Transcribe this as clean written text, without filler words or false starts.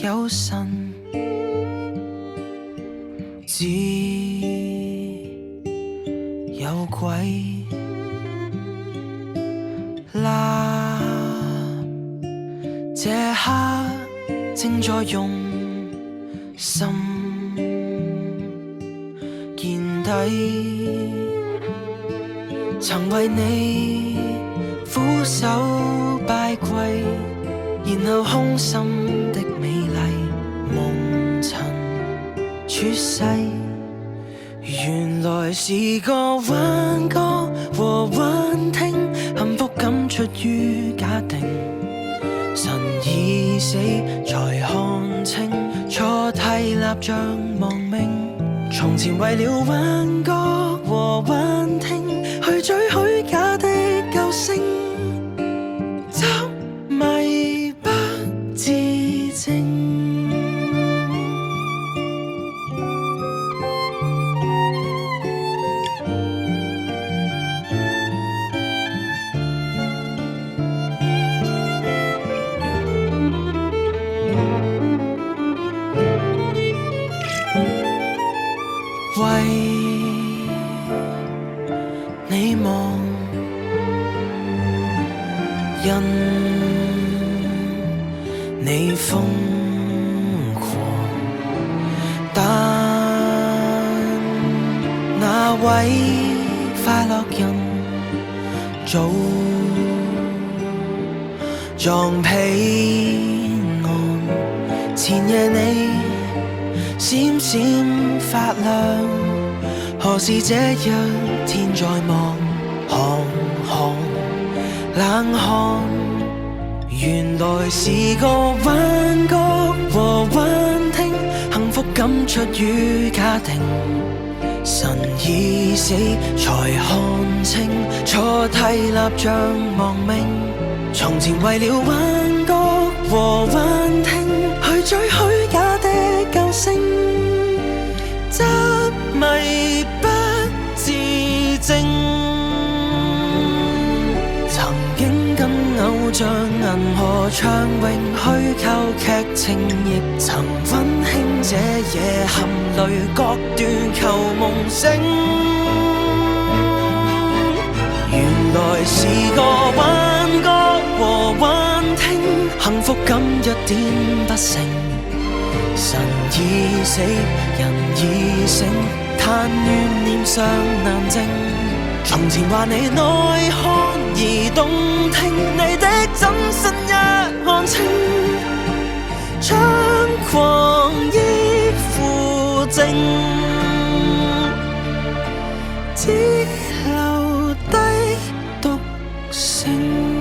有神，只有鬼啦。這刻正在用心見底，曾為你俯首拜跪，然後空心的美麗蒙塵出世，原來是個幻覺和幻聽，幸福感出於假定，神已死才看清，錯替立像亡命，從前為了幻覺和幻聽去追虛假的救星，執迷不自證。為你望，因你瘋狂，但那位快樂人早撞彼岸，前夜你閃閃發亮，何時這一天在望？行行冷汗，原來是個幻覺和幻聽，幸福感出於假定，神已死才看清，錯替立像亡命，從前為了幻覺和幻聽去追虛假的救星，執迷不自證，曾經跟偶像銀河暢泳，虛構劇情亦曾溫馨，這夜含淚割斷求夢醒，原來是個幻覺和幻聽，幸福感一點不成，神已死人已醒，但怨念尚難靜，從前話你內看而動聽，你的真身一看清，猖狂依附證，只留低獨醒。